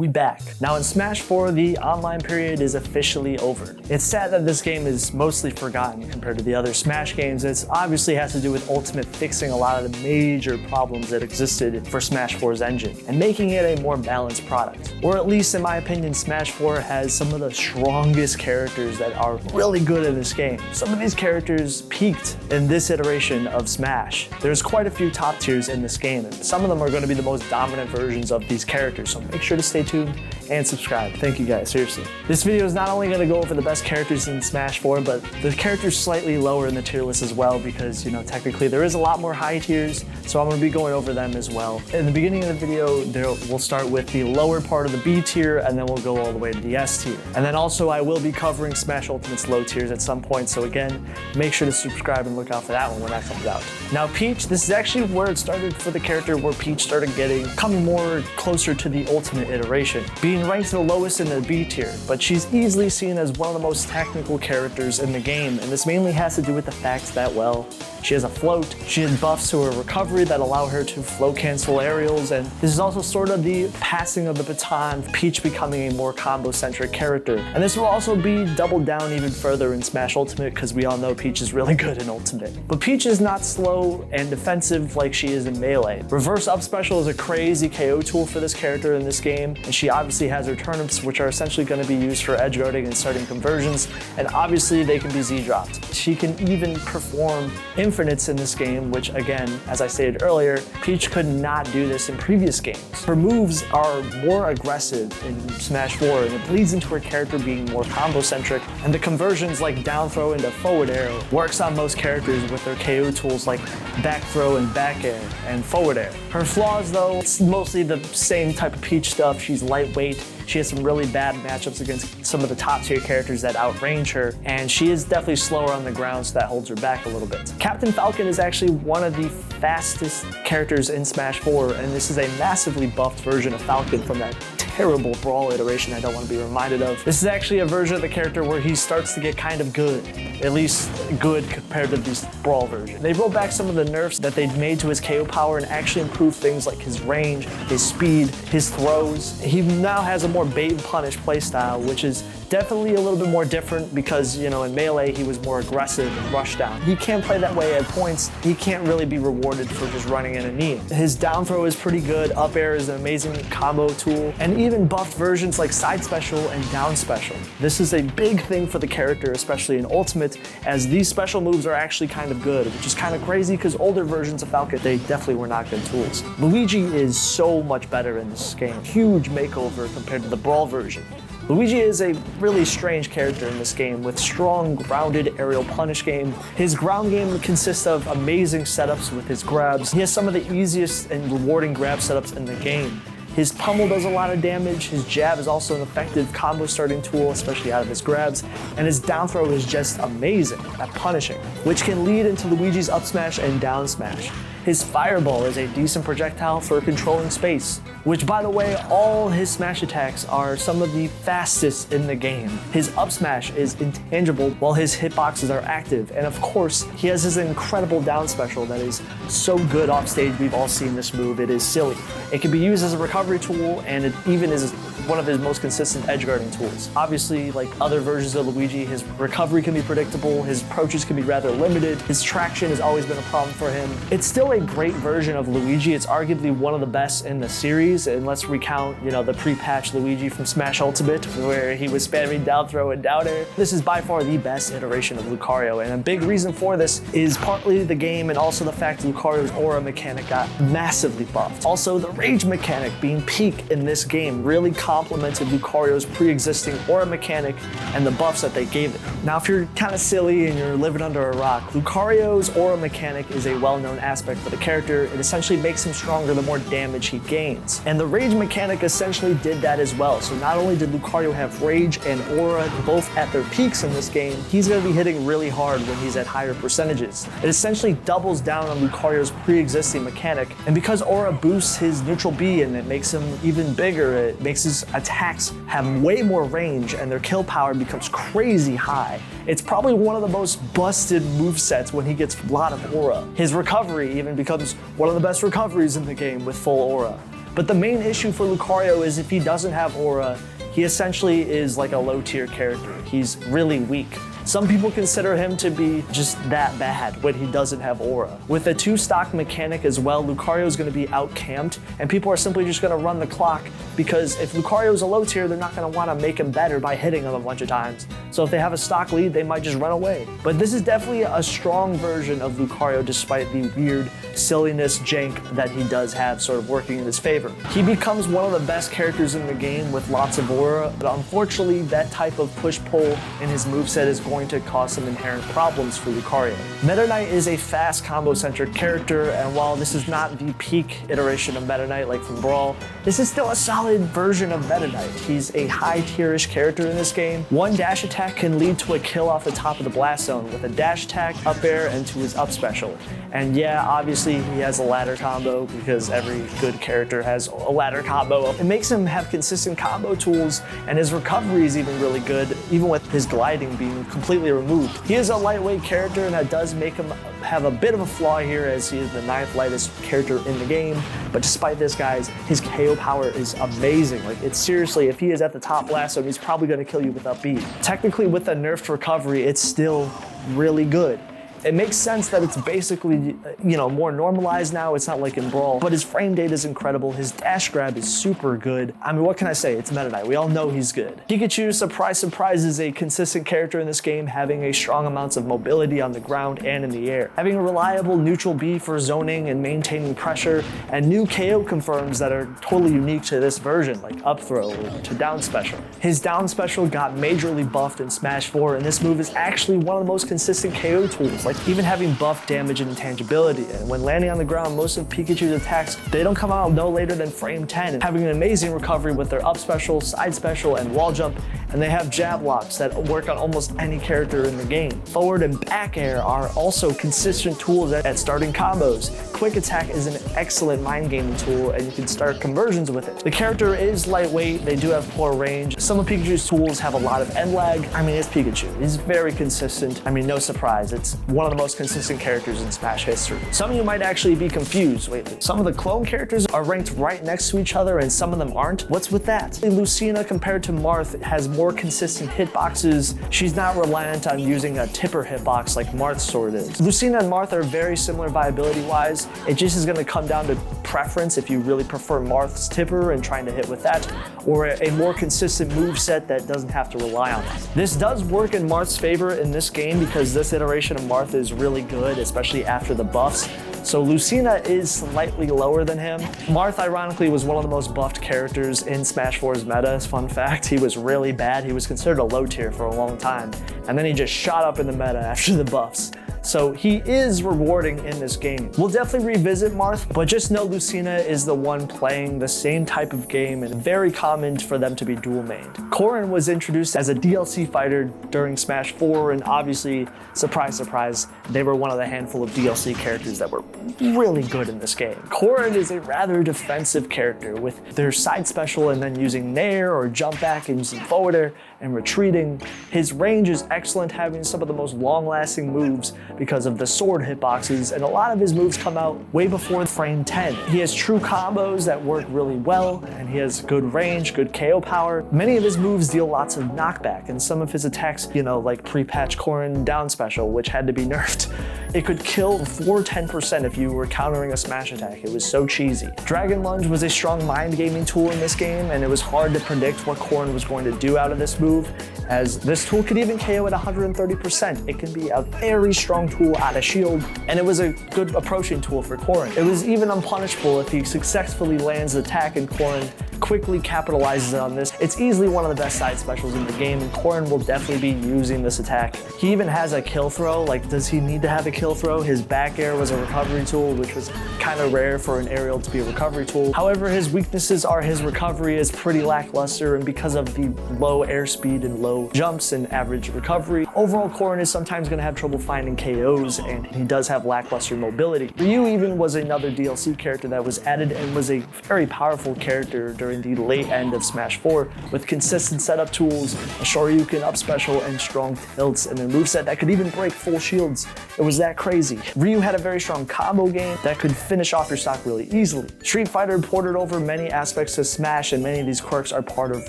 we back. Now in Smash 4, the online period is officially over. It's sad that this game is mostly forgotten compared to the other Smash games. It obviously has to do with Ultimate fixing a lot of the major problems that existed for Smash 4's engine and making it a more balanced product. Or at least in my opinion, Smash 4 has some of the strongest characters that are really good in this game. Some of these characters peaked in this iteration of Smash. There's quite a few top tiers in this game, and some of them are going to be the most dominant versions of these characters, so make sure to stay tuned and subscribe. Thank you guys, seriously. This video is not only going to go over the best characters in Smash 4, but the characters slightly lower in the tier list as well, because, you know, technically there is a lot more high tiers, so I'm going to be going over them as well. In the beginning of the video, we'll start with the lower part of the B tier, and then we'll go all the way to the S tier. And then also I will be covering Smash Ultimate's low tiers at some point, so again, make sure to subscribe and look out for that one when that comes out. Now Peach, this is actually where it started for the character, where Peach started coming more closer to the Ultimate iteration, being ranked the lowest in the B tier, but she's easily seen as one of the most technical characters in the game, and this mainly has to do with the fact that, well, she has a float, she has buffs to her recovery that allow her to float cancel aerials, and this is also sort of the passing of the baton, Peach becoming a more combo-centric character. And this will also be doubled down even further in Smash Ultimate, because we all know Peach is really good in Ultimate. But Peach is not slow and defensive like she is in Melee. Reverse up special is a crazy KO tool for this character in this game, and she obviously has her turnips, which are essentially going to be used for edge guarding and starting conversions, and obviously they can be Z-dropped. She can even perform infinites in this game, which again, as I stated earlier, Peach could not do this in previous games. Her moves are more aggressive in Smash 4, and it bleeds into her character being more combo-centric, and the conversions like down throw into forward air works on most characters with their KO tools like back throw and back air and forward air. Her flaws though, it's mostly the same type of Peach stuff. She's lightweight, she has some really bad matchups against some of the top tier characters that outrange her, and she is definitely slower on the ground, so that holds her back a little bit. Captain Falcon is actually one of the fastest characters in Smash 4, and this is a massively buffed version of Falcon from that terrible Brawl iteration I don't want to be reminded of. This is actually a version of the character where he starts to get kind of good, at least good compared to this Brawl version. They rolled back some of the nerfs that they'd made to his KO power and actually improved things like his range, his speed, his throws. He now has a more bait and punish playstyle, which is definitely a little bit more different because, you know, in Melee he was more aggressive and rush down. He can't play that way at points. He can't really be rewarded for just running in a knee. His down throw is pretty good, up air is an amazing combo tool, and even buffed versions like side special and down special. This is a big thing for the character, especially in Ultimate, as these special moves are actually kind of good, which is kind of crazy because older versions of Falcon, they definitely were not good tools. Luigi is so much better in this game. Huge makeover compared to the Brawl version. Luigi is a really strange character in this game with strong, grounded aerial punish game. His ground game consists of amazing setups with his grabs. He has some of the easiest and rewarding grab setups in the game. His pummel does a lot of damage, his jab is also an effective combo starting tool, especially out of his grabs, and his down throw is just amazing at punishing, which can lead into Luigi's up smash and down smash. His fireball is a decent projectile for controlling space, which by the way, all his smash attacks are some of the fastest in the game. His up smash is intangible while his hitboxes are active, and of course, he has his incredible down special that is so good off stage. We've all seen this move, it is silly. It can be used as a recovery tool, and it even is one of his most consistent edge guarding tools. Obviously, like other versions of Luigi, his recovery can be predictable, his approaches can be rather limited, his traction has always been a problem for him. It's still a great version of Luigi. It's arguably one of the best in the series, and let's recount, you know, the pre-patch Luigi from Smash Ultimate, where he was spamming down throw and down air. This is by far the best iteration of Lucario, and a big reason for this is partly the game and also the fact Lucario's aura mechanic got massively buffed. Also, the rage mechanic being peak in this game really complemented Lucario's pre-existing aura mechanic and the buffs that they gave it. Now, if you're kind of silly and you're living under a rock, Lucario's aura mechanic is a well-known aspect for the character. It essentially makes him stronger the more damage he gains. And the rage mechanic essentially did that as well. So not only did Lucario have rage and aura both at their peaks in this game, he's going to be hitting really hard when he's at higher percentages. It essentially doubles down on Lucario's pre-existing mechanic, and because aura boosts his neutral B and it makes him even bigger, it makes his attacks have way more range and their kill power becomes crazy high. It's probably one of the most busted movesets when he gets a lot of aura. His recovery even becomes one of the best recoveries in the game with full aura. But the main issue for Lucario is if he doesn't have aura, he essentially is like a low tier character. He's really weak. Some people consider him to be just that bad when he doesn't have aura. With a 2-stock mechanic as well, Lucario is going to be out-camped, and people are simply just going to run the clock, because if Lucario is a low tier, they're not going to want to make him better by hitting him a bunch of times. So if they have a stock lead, they might just run away. But this is definitely a strong version of Lucario, despite the weird silliness jank that he does have sort of working in his favor. He becomes one of the best characters in the game with lots of aura, but unfortunately that type of push-pull in his moveset is going to cause some inherent problems for Lucario. Meta Knight is a fast combo-centric character, and while this is not the peak iteration of Meta Knight like from Brawl, this is still a solid version of Meta Knight. He's a high tierish character in this game. One dash attack can lead to a kill off the top of the blast zone with a dash attack, up air, and to his up special. And yeah, obviously he has a ladder combo because every good character has a ladder combo. It makes him have consistent combo tools, and his recovery is even really good, even with his gliding being completely removed. He is a lightweight character, and that does make him have a bit of a flaw here, as he is the 9th lightest character in the game. But despite this, guys, his KO power is amazing. Like, it's seriously, if he is at the top blast zone, he's probably going to kill you with upbeat. Technically, with a nerfed recovery, it's still really good. It makes sense that it's basically, you know, more normalized now. It's not like in Brawl, but his frame data is incredible. His dash grab is super good. I mean, what can I say? It's Meta Knight. We all know he's good. Pikachu, surprise, surprise, is a consistent character in this game, having a strong amounts of mobility on the ground and in the air. Having a reliable neutral B for zoning and maintaining pressure, and new KO confirms that are totally unique to this version, like up throw to down special. His down special got majorly buffed in Smash 4, and this move is actually one of the most consistent KO tools. Like, even having buff damage and intangibility, and when landing on the ground, most of Pikachu's attacks, they don't come out no later than frame 10, and having an amazing recovery with their up special, side special, and wall jump, and they have jab locks that work on almost any character in the game. Forward and back air are also consistent tools at starting combos. Quick attack is an excellent mind gaming tool, and you can start conversions with it. The character is lightweight, they do have poor range. Some of Pikachu's tools have a lot of end lag. I mean, it's Pikachu. He's very consistent. I mean, no surprise. It's one of the most consistent characters in Smash history. Some of you might actually be confused. Wait, some of the clone characters are ranked right next to each other and some of them aren't? What's with that? Lucina, compared to Marth, has more consistent hitboxes. She's not reliant on using a tipper hitbox like Marth's sword is. Lucina and Marth are very similar viability-wise. It just is going to come down to preference if you really prefer Marth's tipper and trying to hit with that, or a more consistent moveset that doesn't have to rely on that. This does work in Marth's favor in this game because this iteration of Marth is really good, especially after the buffs. So Lucina is slightly lower than him. Marth, ironically, was one of the most buffed characters in Smash 4's meta. Fun fact, he was really bad. He was considered a low tier for a long time, and then he just shot up in the meta after the buffs. So he is rewarding in this game. We'll definitely revisit Marth, but just know Lucina is the one playing the same type of game, and very common for them to be dual mained. Corin was introduced as a DLC fighter during Smash 4, and obviously, surprise, surprise, they were one of the handful of DLC characters that were really good in this game. Corin is a rather defensive character with their side special and then using nair or jump back and using forward air and retreating. His range is excellent, having some of the most long-lasting moves because of the sword hitboxes, and a lot of his moves come out way before frame 10. He has true combos that work really well, and he has good range, good KO power. Many of his moves deal lots of knockback, and some of his attacks, you know, like pre-patch Corin down special, which had to be nerfed. It could kill for 10% if you were countering a smash attack. It was so cheesy. Dragon Lunge was a strong mind gaming tool in this game, and it was hard to predict what Corin was going to do out of this move, as this tool could even KO at 130%. It can be a very strong tool out of shield, and it was a good approaching tool for Corin. It was even unpunishable if he successfully lands the attack and Corin quickly capitalizes on this. It's easily one of the best side specials in the game, and Corin will definitely be using this attack. He even has a kill throw. Like, does he need to have a kill throw? His back air was a recovery tool, which was kind of rare for an aerial to be a recovery tool. However, his weaknesses are his recovery is pretty lackluster, and because of the low airspeed and low jumps and average recovery, overall Corin is sometimes going to have trouble finding KOs, and he does have lackluster mobility. Ryu even was another DLC character that was added and was a very powerful character during during the late end of Smash 4 with consistent setup tools, a Shoryuken up special, and strong tilts, and a moveset that could even break full shields. It was that crazy. Ryu had a very strong combo game that could finish off your stock really easily. Street Fighter ported over many aspects to Smash, and many of these quirks are part of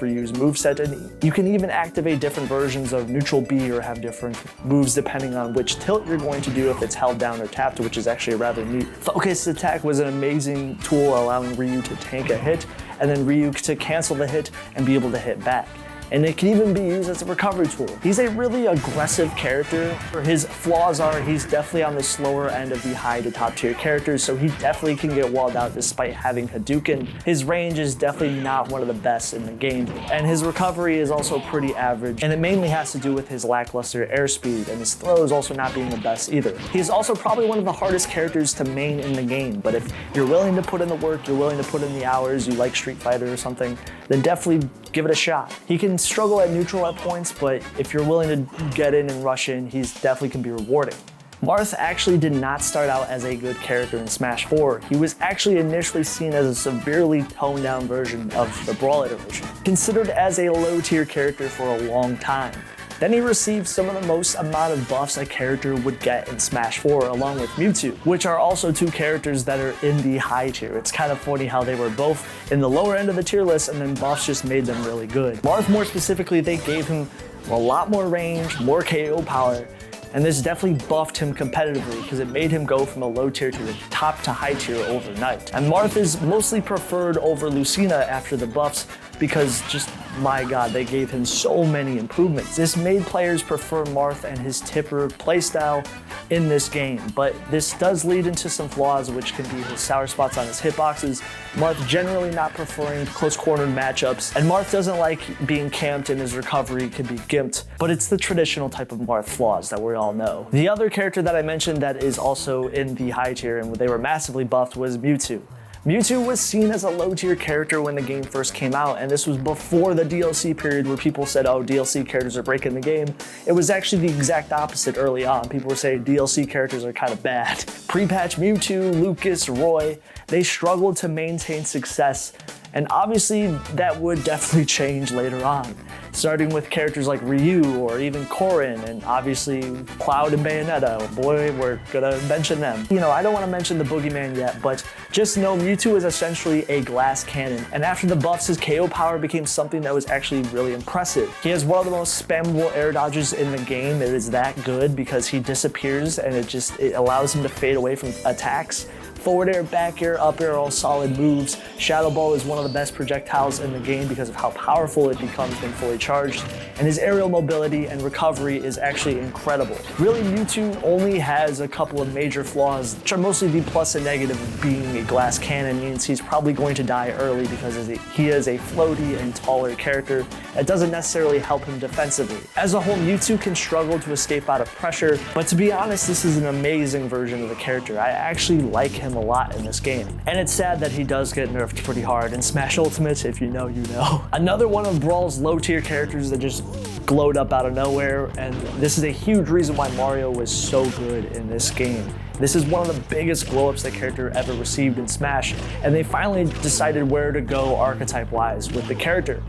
Ryu's moveset, and you can even activate different versions of neutral B or have different moves depending on which tilt you're going to do if it's held down or tapped, which is actually rather neat. Focus attack was an amazing tool allowing Ryu to tank a hit and then Ryu to cancel the hit and be able to hit back. And it can even be used as a recovery tool. He's a really aggressive character. His flaws are he's definitely on the slower end of the high to top tier characters, so he definitely can get walled out despite having Hadouken. His range is definitely not one of the best in the game, and his recovery is also pretty average, and it mainly has to do with his lackluster airspeed, and his throws also not being the best either. He's also probably one of the hardest characters to main in the game, but if you're willing to put in the work, you're willing to put in the hours, you like Street Fighter or something, then definitely give it a shot. He can struggle at neutral at points, but if you're willing to get in and rush in, he's definitely can be rewarding. Marth actually did not start out as a good character in Smash 4. He was actually initially seen as a severely toned down version of the Brawl iteration, considered as a low tier character for a long time. Then he received some of the most amount of buffs a character would get in Smash 4 along with Mewtwo, which are also two characters that are in the high tier. It's kind of funny how they were both in the lower end of the tier list and then buffs just made them really good. Marth more specifically, they gave him a lot more range, more KO power, and this definitely buffed him competitively because it made him go from a low tier to the top to high tier overnight. And Marth is mostly preferred over Lucina after the buffs because just, my god, they gave him so many improvements. This made players prefer Marth and his tipper playstyle in this game, but this does lead into some flaws, which can be his sour spots on his hitboxes, Marth generally not preferring close cornered matchups, and Marth doesn't like being camped and his recovery can be gimped, but it's the traditional type of Marth flaws that we all know. The other character that I mentioned that is also in the high tier and they were massively buffed was Mewtwo. Mewtwo was seen as a low tier character when the game first came out, and this was before the DLC period where people said, oh, DLC characters are breaking the game. It was actually the exact opposite early on. People were saying DLC characters are kind of bad. Pre-patch Mewtwo, Lucas, Roy, they struggled to maintain success, and obviously that would definitely change later on, starting with characters like Ryu or even Corin, and obviously Cloud and Bayonetta. Boy, we're gonna mention them. You know, I don't want to mention the Boogeyman yet, but just know Mewtwo is essentially a glass cannon, and after the buffs, his KO power became something that was actually really impressive. He has one of the most spammable air dodges in the game. It is that good because he disappears and it allows him to fade away from attacks. Forward air, back air, up air, all solid moves. Shadow Ball is one of the best projectiles in the game because of how powerful it becomes when fully charged, and his aerial mobility and recovery is actually incredible. Really, Mewtwo only has a couple of major flaws, which are mostly the plus and negative of being a glass cannon. Means he's probably going to die early because he is a floaty and taller character that doesn't necessarily help him defensively. As a whole, Mewtwo can struggle to escape out of pressure, but to be honest, this is an amazing version of the character. I actually like him a lot in this game. And it's sad that he does get nerfed pretty hard in Smash Ultimate. If you know, you know. Another one of Brawl's low tier characters that just glowed up out of nowhere, and this is a huge reason why Mario was so good in this game. This is one of the biggest glow-ups the character ever received in Smash, and they finally decided where to go archetype-wise with the character.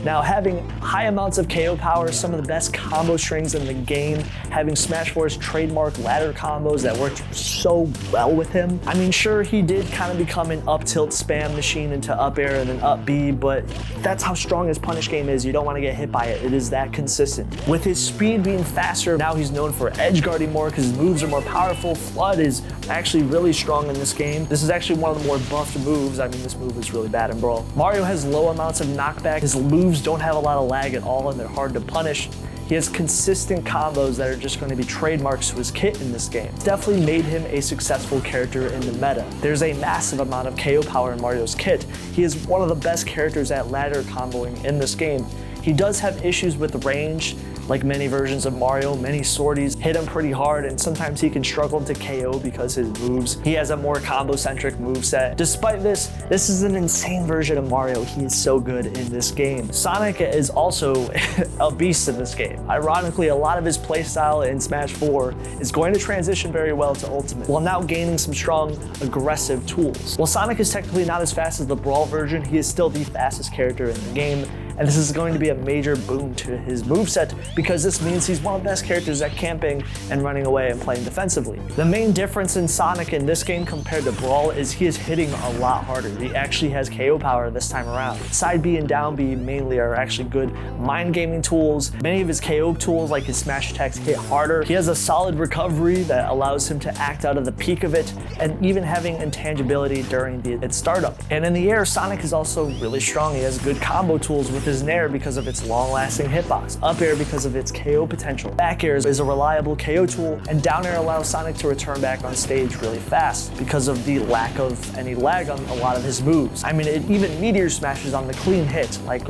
Now, having high amounts of KO power, some of the best combo strings in the game, having Smash 4's trademark ladder combos that worked so well with him. I mean, sure, he did kind of become an up-tilt spam machine into up air and then up B, but that's how strong his punish game is. You don't want to get hit by it. It is that consistent. With his speed being faster, now he's known for edge guarding more because his moves are more powerful. Flood is actually really strong in this game. This is actually one of the more buffed moves. I mean, this move is really bad in Brawl. Mario has low amounts of knockback. His moves don't have a lot of lag at all, and they're hard to punish. He has consistent combos that are just going to be trademarks to his kit in this game. It's definitely made him a successful character in the meta. There's a massive amount of KO power in Mario's kit. He is one of the best characters at ladder comboing in this game. He does have issues with range, Like many versions of Mario, many swordies hit him pretty hard, and sometimes he can struggle to KO because his moves. He has a more combo-centric moveset. Despite this is an insane version of Mario. He is so good in this game. Sonic is also a beast in this game. Ironically, a lot of his playstyle in Smash 4 is going to transition very well to Ultimate, while now gaining some strong, aggressive tools. While Sonic is technically not as fast as the Brawl version, he is still the fastest character in the game, and this is going to be a major boon to his moveset because this means he's one of the best characters at camping and running away and playing defensively. The main difference in Sonic in this game compared to Brawl is he is hitting a lot harder. He actually has KO power this time around. Side B and down B mainly are actually good mind gaming tools. Many of his KO tools, like his smash attacks, hit harder. He has a solid recovery that allows him to act out of the peak of it, and even having intangibility during its startup. And in the air, Sonic is also really strong. He has good combo tools with his nair because of its long-lasting hitbox, up air because of its KO potential, back air is a reliable KO tool, and down air allows Sonic to return back on stage really fast because of the lack of any lag on a lot of his moves. I mean, it even meteor smashes on the clean hit, like,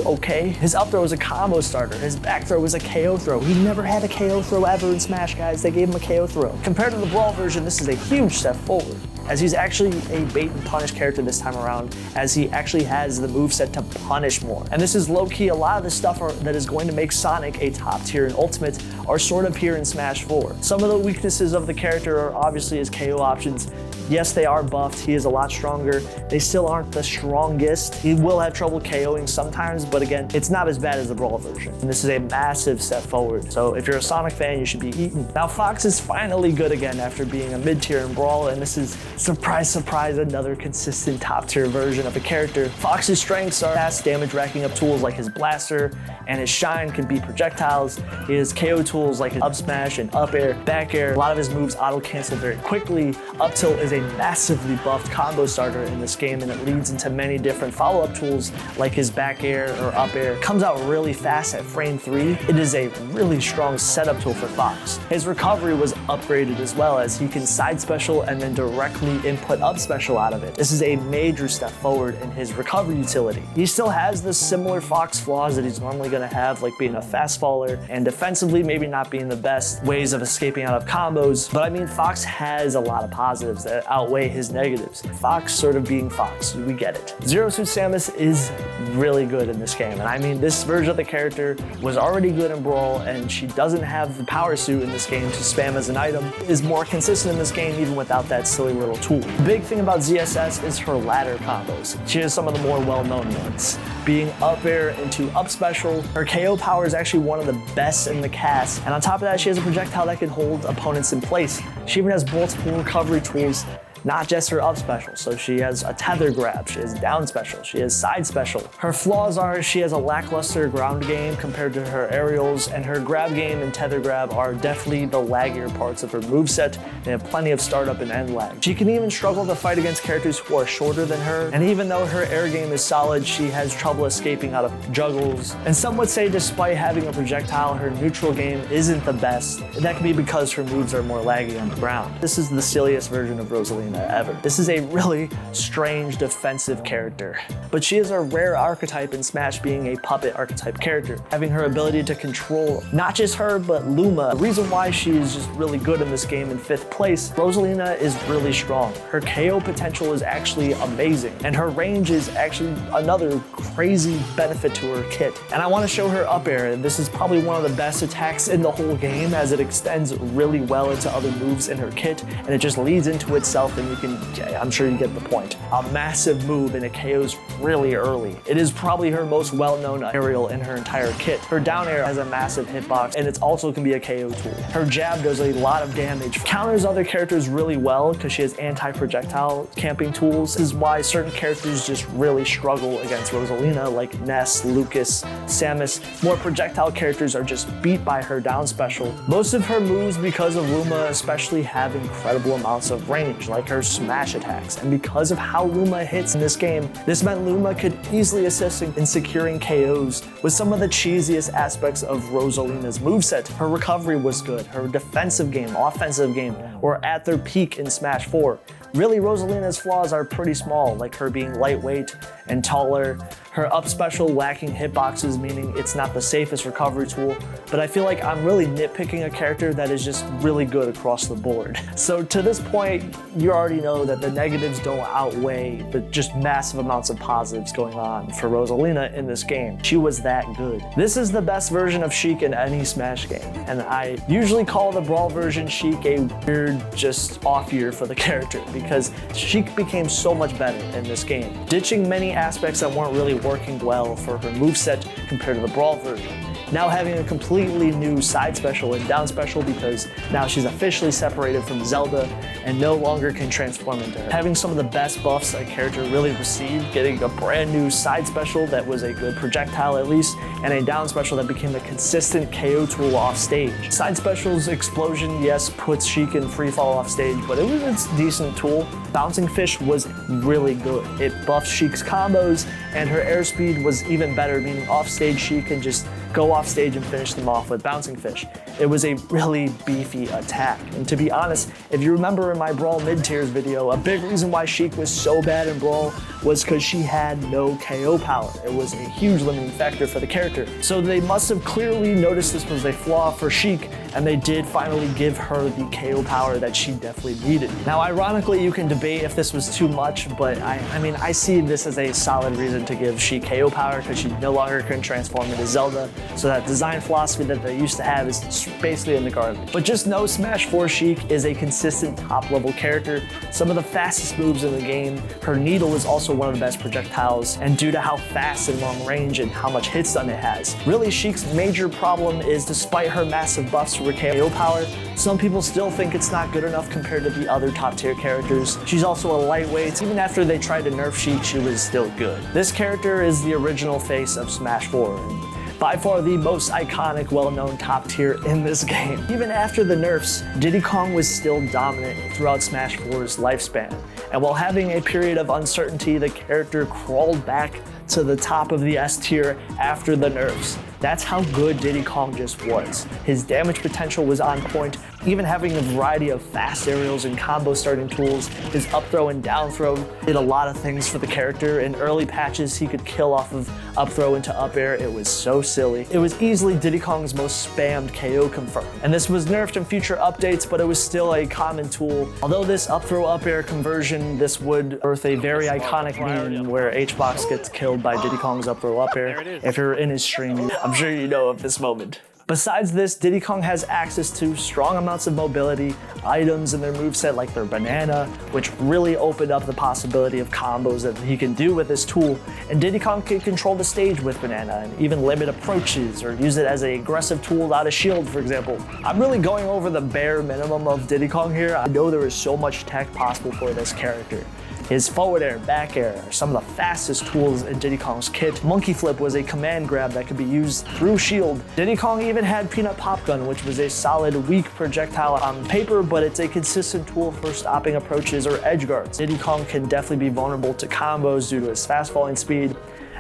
okay. His up throw is a combo starter, his back throw is a KO throw. He never had a KO throw ever in Smash, guys. They gave him a KO throw. Compared to the Brawl version, this is a huge step forward, as he's actually a bait and punish character this time around, as he actually has the moveset to punish more. And this is low-key, a lot of the stuff that is going to make Sonic a top tier in Ultimate are sort of here in Smash 4. Some of the weaknesses of the character are obviously his KO options. Yes, they are buffed, he is a lot stronger. They still aren't the strongest. He will have trouble KOing sometimes, but again, it's not as bad as the Brawl version. And this is a massive step forward. So if you're a Sonic fan, you should be eaten. Now, Fox is finally good again after being a mid-tier in Brawl, and this is, surprise, surprise, another consistent top-tier version of a character. Fox's strengths are fast damage racking up tools like his blaster, and his shine can beat projectiles. He has KO tools like his up smash and up air, back air. A lot of his moves auto-cancel very quickly. Up tilt is a massively buffed combo starter in this game, and it leads into many different follow-up tools like his back air or up air. It comes out really fast at frame 3. It is a really strong setup tool for Fox. His recovery was upgraded as well, as he can side special and then directly input up special out of it. This is a major step forward in his recovery utility. He still has the similar Fox flaws that he's normally going to have, like being a fast faller and defensively maybe not being the best ways of escaping out of combos, but I mean, Fox has a lot of positives that outweigh his negatives. Fox sort of being Fox, we get it. Zero Suit Samus is really good in this game, and I mean, this version of the character was already good in Brawl, and she doesn't have the power suit in this game to spam as an item. Is more consistent in this game even without that silly little tool. The big thing about ZSS is her ladder combos. She has some of the more well-known ones. Being up air into up special, her KO power is actually one of the best in the cast, and on top of that, she has a projectile that can hold opponents in place. She even has multiple recovery tools, not just her up special. So she has a tether grab, she has down special, she has side special. Her flaws are she has a lackluster ground game compared to her aerials, and her grab game and tether grab are definitely the laggier parts of her moveset. They have plenty of startup and end lag. She can even struggle to fight against characters who are shorter than her, and even though her air game is solid, she has trouble escaping out of juggles. And some would say despite having a projectile, her neutral game isn't the best. And that can be because her moves are more laggy on the ground. This is the silliest version of Rosalina ever. This is a really strange defensive character, but she is a rare archetype in Smash, being a puppet archetype character, having her ability to control not just her, but Luma. The reason why she is just really good in this game in 5th place, Rosalina is really strong. Her KO potential is actually amazing, and her range is actually another crazy benefit to her kit. And I want to show her up air. This is probably one of the best attacks in the whole game, as it extends really well into other moves in her kit, and it just leads into itself, and you can, I'm sure you get the point. A massive move, and it KOs really early. It is probably her most well-known aerial in her entire kit. Her down air has a massive hitbox, and it also can be a KO tool. Her jab does a lot of damage, counters other characters really well because she has anti-projectile camping tools. This is why certain characters just really struggle against Rosalina, like Ness, Lucas, Samus. More projectile characters are just beat by her down special. Most of her moves, because of Luma especially, have incredible amounts of range, like her smash attacks. And because of how Luma hits in this game, this meant Luma could easily assist in securing KOs with some of the cheesiest aspects of Rosalina's moveset. Her recovery was good, her defensive game, offensive game were at their peak in Smash 4. Really, Rosalina's flaws are pretty small, like her being lightweight and taller, her up special lacking hitboxes, meaning it's not the safest recovery tool, but I feel like I'm really nitpicking a character that is just really good across the board. So to this point, you already know that the negatives don't outweigh the just massive amounts of positives going on for Rosalina in this game. She was that good. This is the best version of Sheik in any Smash game, and I usually call the Brawl version Sheik a weird, just off year for the character, because Sheik became so much better in this game, ditching many aspects that weren't really working well for her moveset compared to the Brawl version. Now having a completely new side special and down special because now she's officially separated from Zelda and no longer can transform into her. Having some of the best buffs a character really received, getting a brand new side special that was a good projectile at least, and a down special that became a consistent KO tool off stage. Side specials explosion, yes, puts Sheik in free fall off stage, but it was a decent tool. Bouncing Fish was really good. It buffed Sheik's combos, and her airspeed was even better, meaning off stage Sheik can just go off stage and finish them off with Bouncing Fish. It was a really beefy attack. And to be honest, if you remember in my Brawl mid-tiers video, a big reason why Sheik was so bad in Brawl was because she had no KO power. It was a huge limiting factor for the character. So they must have clearly noticed this was a flaw for Sheik, and they did finally give her the KO power that she definitely needed. Now, ironically, you can debate if this was too much, but I mean, I see this as a solid reason to give Sheik KO power because she no longer can transform into Zelda. So that design philosophy that they used to have is basically in the garbage. But just know Smash 4 Sheik is a consistent top level character, some of the fastest moves in the game. Her needle is also one of the best projectiles, and due to how fast and long range and how much hit stun it has. Really, Sheik's major problem is despite her massive buffs to her KO power, some people still think it's not good enough compared to the other top tier characters. She's also a lightweight. Even after they tried to nerf Sheik, she was still good. This character is the original face of Smash 4. And by far the most iconic, well-known top tier in this game. Even after the nerfs, Diddy Kong was still dominant throughout Smash 4's lifespan. And while having a period of uncertainty, the character crawled back to the top of the S tier after the nerfs. That's how good Diddy Kong just was. His damage potential was on point, even having a variety of fast aerials and combo starting tools. His up throw and down throw did a lot of things for the character. In early patches, he could kill off of up throw into up air. It was so silly. It was easily Diddy Kong's most spammed KO confirmed. And this was nerfed in future updates, but it was still a common tool. Although this up throw up air conversion, this would birth a very iconic meme where H-Box gets killed by Diddy Kong's up throw up air. If you're in his stream, I'm sure you know of this moment. Besides this, Diddy Kong has access to strong amounts of mobility, items in their moveset like their banana, which really opened up the possibility of combos that he can do with this tool. And Diddy Kong can control the stage with banana and even limit approaches or use it as an aggressive tool without a shield, for example. I'm really going over the bare minimum of Diddy Kong here. I know there is so much tech possible for this character. His forward air, back air are some of the fastest tools in Diddy Kong's kit. Monkey Flip was a command grab that could be used through shield. Diddy Kong even had Peanut Pop Gun, which was a solid, weak projectile on paper, but it's a consistent tool for stopping approaches or edge guards. Diddy Kong can definitely be vulnerable to combos due to his fast falling speed.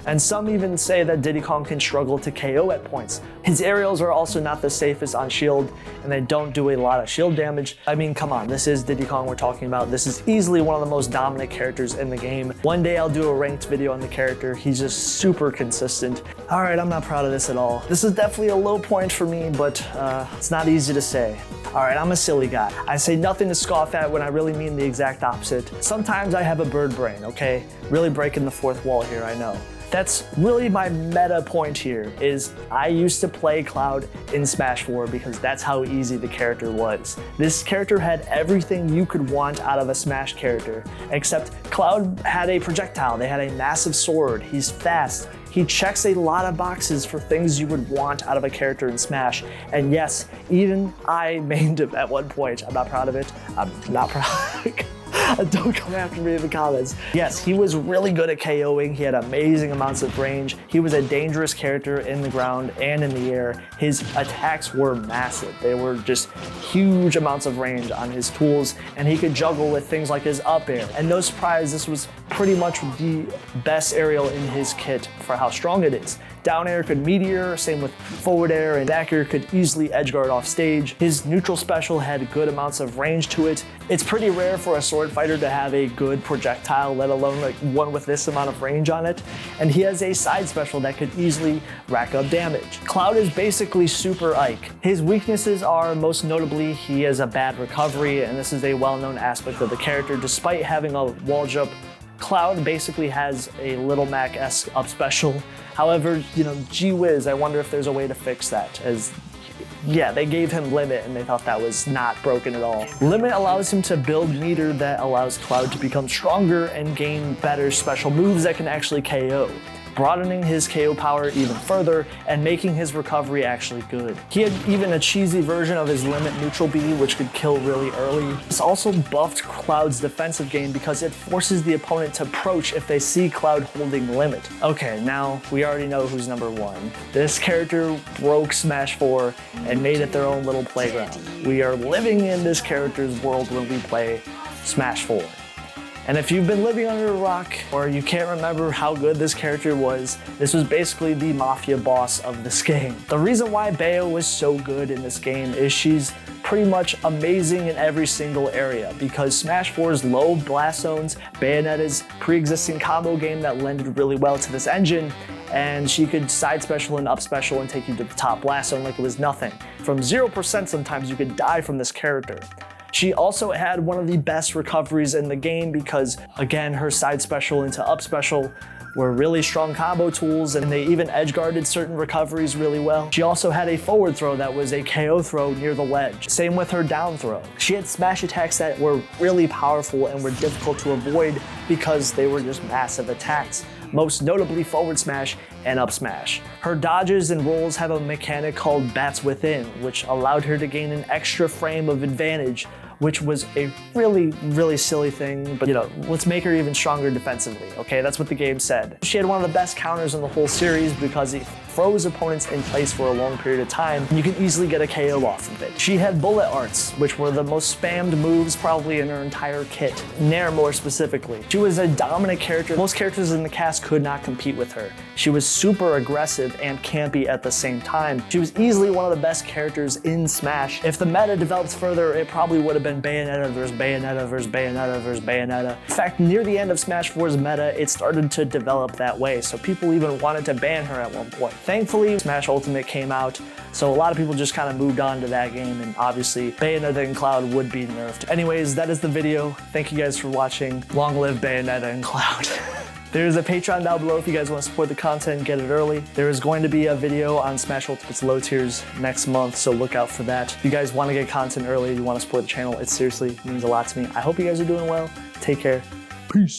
And some even say that Diddy Kong can struggle to KO at points. His aerials are also not the safest on shield, and they don't do a lot of shield damage. I mean, come on, this is Diddy Kong we're talking about. This is easily one of the most dominant characters in the game. One day I'll do a ranked video on the character. He's just super consistent. All right, I'm not proud of this at all. This is definitely a low point for me, but it's not easy to say. All right, I'm a silly guy. I say nothing to scoff at when I really mean the exact opposite. Sometimes I have a bird brain, okay? Really breaking the fourth wall here, I know. That's really my meta point here, is I used to play Cloud in Smash 4 because that's how easy the character was. This character had everything you could want out of a Smash character, except Cloud had a projectile, they had a massive sword, he's fast, he checks a lot of boxes for things you would want out of a character in Smash. And yes, even I mained him at one point. I'm not proud of it. I'm not proud. Don't come after me in the comments. Yes, he was really good at KOing. He had amazing amounts of range. He was a dangerous character in the ground and in the air. His attacks were massive. They were just huge amounts of range on his tools, and he could juggle with things like his up air. And no surprise, this was pretty much the best aerial in his kit for how strong it is. Down air could meteor, same with forward air, and back air could easily edge guard off stage. His neutral special had good amounts of range to it. It's pretty rare for a sword fighter to have a good projectile, let alone like one with this amount of range on it. And he has a side special that could easily rack up damage. Cloud is basically Super Ike. His weaknesses are most notably he has a bad recovery, and this is a well-known aspect of the character. Despite having a wall jump, Cloud basically has a Little Mac-esque up special. However, you know, gee whiz, I wonder if there's a way to fix that, as yeah, they gave him Limit and they thought that was not broken at all. Limit allows him to build meter that allows Cloud to become stronger and gain better special moves that can actually KO, broadening his KO power even further and making his recovery actually good. He had even a cheesy version of his Limit neutral B, which could kill really early. This also buffed Cloud's defensive game because it forces the opponent to approach if they see Cloud holding Limit. Okay, now we already know who's number one. This character broke Smash 4 and made it their own little playground. We are living in this character's world when we play Smash 4. And if you've been living under a rock or you can't remember how good this character was, this was basically the mafia boss of this game. The reason why Bayo was so good in this game is she's pretty much amazing in every single area, because Smash 4's low blast zones, Bayonetta's pre-existing combo game that lended really well to this engine, and she could side special and up special and take you to the top blast zone like it was nothing. From 0% sometimes you could die from this character. She also had one of the best recoveries in the game because, again, her side special into up special were really strong combo tools, and they even edge guarded certain recoveries really well. She also had a forward throw that was a KO throw near the ledge. Same with her down throw. She had smash attacks that were really powerful and were difficult to avoid because they were just massive attacks, most notably forward smash and up smash. Her dodges and rolls have a mechanic called Bats Within, which allowed her to gain an extra frame of advantage, which was a really, really silly thing, but you know, let's make her even stronger defensively, okay? That's what the game said. She had one of the best counters in the whole series because it froze opponents in place for a long period of time, and you can easily get a KO off of it. She had bullet arts, which were the most spammed moves probably in her entire kit, Nair more specifically. She was a dominant character. Most characters in the cast could not compete with her. She was super aggressive and campy at the same time. She was easily one of the best characters in Smash. If the meta developed further, it probably would have been Bayonetta versus Bayonetta versus Bayonetta versus Bayonetta. In fact, near the end of Smash 4's meta, it started to develop that way, so people even wanted to ban her at one point. Thankfully, Smash Ultimate came out, so a lot of people just kind of moved on to that game, and obviously Bayonetta and Cloud would be nerfed. Anyways, that is the video. Thank you guys for watching. Long live Bayonetta and Cloud. There's a Patreon down below if you guys want to support the content and get it early. There is going to be a video on Smash Ultimate's low tiers next month, so look out for that. If you guys want to get content early, you want to support the channel, it seriously means a lot to me. I hope you guys are doing well. Take care. Peace.